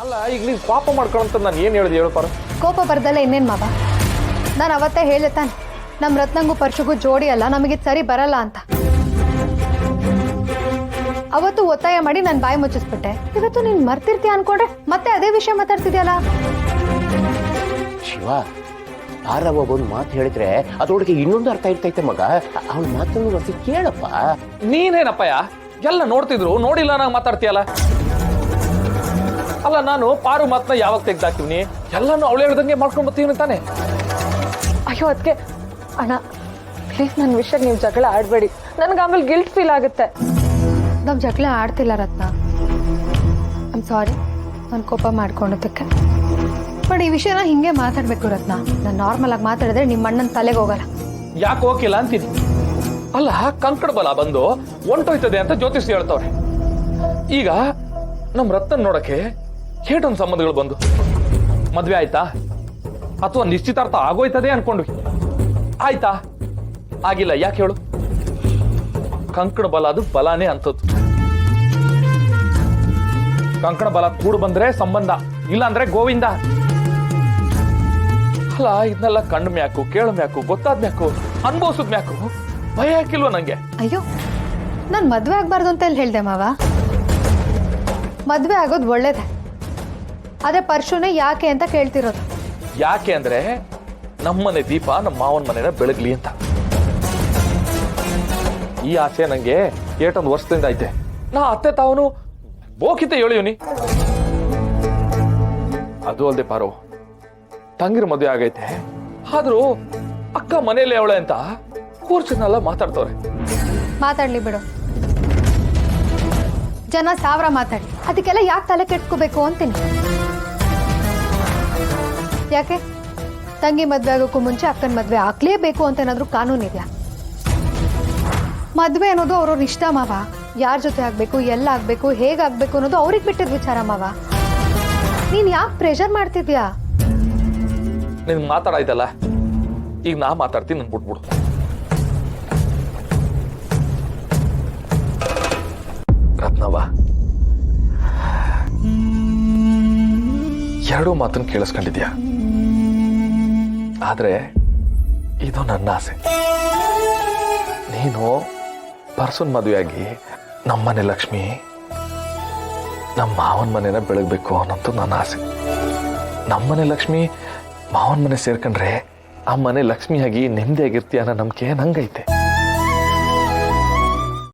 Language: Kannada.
ಅಲ್ಲ ಈಗ ನೀನು ಪಾಪ ಮಾಡ್ಕೊಳ್ಳಂತ ನಾನು ಏನು ಹೇಳಿದೆ ಹೇಳು ಪಾರು. ಕೋಪ ಬರ್ದಲ್ಲ ಇನ್ನೇನು ಮಾವ, ನಾನು ಅವತ್ತೇ ಹೇಳಿದೆ ತಾನೆ ನಮ್ಮ ರತ್ನಂಗೂ ಪರ್ಶುಗೂ ಜೋಡಿ ಅಲ್ಲ, ನಮಗಿದು ಸರಿ ಬರಲ್ಲ ಅಂತ. ಅವತ್ತು ಒತ್ತಾಯ ಮಾಡಿ ನಾನು ಬಾಯಿ ಮುಚ್ಚಿಸ್ಬಿಟ್ಟೆ. ಇವತ್ತು ನೀನು ಮರ್ತಿರ್ತೀಯ ಅನ್ಕೊಂಡ್ರೆ ಮತ್ತೆ ಅದೇ ವಿಷಯ ಮಾತಾಡ್ತಿದ್ಯಲ್ಲ. ಶಿವ, ಪಾರವ್ವ ಒಂದು ಮಾತು ಹೇಳಿದ್ರೆ ಅದರೊಳಗೆ ಇನ್ನೊಂದು ಅರ್ಥ ಇರ್ತೈತೆ ಮಗ. ಅವನ ಮಾತನ್ನು ಮತ್ತೆ ಕೇಳಪ್ಪ. ನೀನೇನಪ್ಪಯ್ಯ ಎಲ್ಲ ನೋಡ್ತಿದ್ರು ನೋಡಿಲ್ಲ ನಂಗೆ ಮಾತಾಡ್ತೀಯಲ್ಲ. ಅಲ್ಲ ನಾನು ಪಾರು ಮಾತನ್ನ ಯಾವಾಗ ತೆಗ್ದಾಕಿವ್ನಿ, ಎಲ್ಲಾನು ಅವಳು ಹೇಳ್ದಂಗೆ ಮಾಡ್ಕೊಂಡ್ ಬರ್ತೀವಿ ತಾನೆ. ಅಯ್ಯೋ ಅದಕ್ಕೆ ಅಣ್ಣ ಪ್ಲೀಸ್ ನನ್ನ ವಿಷಯ ನೀವು ಜಗಳ ಆಡಬೇಡಿ, ನನಗೆ ಆಮೇಲೆ ಗಿಲ್ಟ್ ಫೀಲ್ ಆಗುತ್ತೆ. ನಾವು ಜಗಳ ಆಡ್ತಿಲ್ಲ ರತ್ನ, ಐಮ್ ಸಾರಿ ನಾನು ಕೋಪ ಮಾಡ್ಕೊಂಡದಕ್ಕೆ. ಬಟ್ ಈ ವಿಷಯನ ಹಿಂಗೆ ಮಾತಾಡ್ಬೇಕು ರತ್ನ. ನಾನು ನಾರ್ಮಲ್ ಆಗಿ ಮಾತಾಡಿದ್ರೆ ನಿಮ್ಮ ಅಣ್ಣನ ತಲೆಗೆ ಹೋಗಲ್ಲ. ಯಾಕೆ ಹೋಗಿಲ್ಲ ಅಂತೀನಿ. ಅಲ್ಲ ಕಂಕಡ ಬಲ ಬಂದು ಹೊಂಟೋಯ್ತದೆ ಅಂತ ಜ್ಯೋತಿಷಿ ಹೇಳ್ತವ್ರೆ. ಈಗ ನಮ್ ರತ್ನ ನೋಡಕ್ಕೆ ಹೇಟೊಂದು ಸಂಬಂಧಗಳು ಬಂದು ಮದ್ವೆ ಆಯ್ತಾ ಅಥವಾ ನಿಶ್ಚಿತಾರ್ಥ ಆಗೋಯ್ತದೆ ಅನ್ಕೊಂಡ್ವಿ. ಆಯ್ತಾ? ಆಗಿಲ್ಲ. ಯಾಕೆ ಹೇಳು? ಕಂಕಣ ಬಲ ಅದು ಬಲಾನೇ ಅಂತದ್ದು. ಕಂಕಣ ಬಲ ಕೂಡು ಬಂದ್ರೆ ಸಂಬಂಧ, ಇಲ್ಲ ಅಂದ್ರೆ ಗೋವಿಂದ. ಅಲ್ಲ ಇದನ್ನೆಲ್ಲ ಕಂಡ ಮ್ಯಾಕು, ಕೇಳ ಮ್ಯಾಕು, ಗೊತ್ತಾದ ಮ್ಯಾಕು, ಅನ್ಭವಿಸಿದ ಮ್ಯಾಕು ಭಯ ಹಾಕಿಲ್ವ ನಂಗೆ? ಅಯ್ಯೋ ನಾನು ಮದ್ವೆ ಆಗ್ಬಾರ್ದು ಅಂತ ಎಲ್ಲಿ ಹೇಳ್ದೆ ಮಾವ. ಮದ್ವೆ ಆಗೋದು ಒಳ್ಳೇದೆ, ಆದ್ರೆ ಪರ್ಶುನೇ ಯಾಕೆ ಅಂತ ಕೇಳ್ತಿರೋದು. ಯಾಕೆ ಅಂದ್ರೆ ನಮ್ಮನೆ ದೀಪ ನಮ್ಮ ಮಾವನ ಮನೆನ ಬೆಳಗ್ಲಿ ಅಂತ. ಈ ಆಸೆ ನಂಗೆ ಏಟೊಂದು ವರ್ಷದಿಂದ ಐತೆ. ನಾ ಅತ್ತೆ ತಾವನು ಬೋಕಿತ ಹೇಳಿವ್ನಿ. ಅದು ಅಲ್ದೆ ಪಾರು, ತಂಗಿರ ಮದುವೆ ಆಗೈತೆ, ಆದ್ರೂ ಅಕ್ಕ ಮನೇಲಿ ಅವಳೆ ಅಂತ ಕೂರ್ಚನೆಲ್ಲ ಮಾತಾಡ್ತವ್ರೆ. ಮಾತಾಡ್ಲಿ ಬಿಡು, ಜನ 1000 ಮಾತಾಡಿ, ಅದಕ್ಕೆಲ್ಲ ಯಾಕೆ ತಲೆ ಕೆಟ್ಕೋಬೇಕು ಅಂತೀನಿ. ಯಾಕೆ ತಂಗಿ ಮದ್ವೆ ಆಗೋಕ್ಕೂ ಮುಂಚೆ ಅಕ್ಕನ ಮದ್ವೆ ಆಗ್ಲೇಬೇಕು ಅಂತ ಏನಾದ್ರೂ ಕಾನೂನು ಇದೆಯಾ? ಮದ್ವೆ ಅನ್ನೋದು ಅವ್ರವ್ರ ಇಷ್ಟ ಮಾವ. ಯಾರ ಜೊತೆ ಆಗ್ಬೇಕು, ಎಲ್ಲ ಆಗ್ಬೇಕು, ಹೇಗಾಗ್ಬೇಕು ಅನ್ನೋದು ಅವ್ರಿಗೆ ಬಿಟ್ಟಿದ್ ವಿಚಾರ ಮಾವ. ನೀನ್ ಯಾಕೆ ಪ್ರೆಷರ್ ಮಾಡ್ತಿದ್ಯಾ? ನಿನ್ ಮಾತಾಡಾಯ್ತಲ್ಲ, ಈಗ ನಾ ಮಾತಾಡ್ತೀನಿ, ನನ್ ಬಿಟ್ಬಿಡು. ರತ್ನವ್ವ, ಎರಡೂ ಮಾತನ್ನು ಕೇಳಿಸ್ಕೊಂಡಿದ್ಯಾ, ಆದ್ರೆ ಇದು ನನ್ನ ಆಸೆ. ನೀನು ಪರ್ಸನ್ ಮದುವೆಯಾಗಿ ನಮ್ಮನೆ ಲಕ್ಷ್ಮಿ ನಮ್ಮ ಮಾವನ ಮನೆನ ಬೆಳಗ್ಬೇಕು ಅನ್ನೋದು ನನ್ನ ಆಸೆ. ನಮ್ಮನೆ ಲಕ್ಷ್ಮಿ ಮಾವನ ಮನೆ ಸೇರ್ಕೊಂಡ್ರೆ ಆ ಮನೆ ಲಕ್ಷ್ಮಿಯಾಗಿ ನೆಮ್ಮದಿಯಾಗಿರ್ತೀಯ ಅನ್ನೋ ನಂಬಿಕೆ ನಂಗೈತೆ.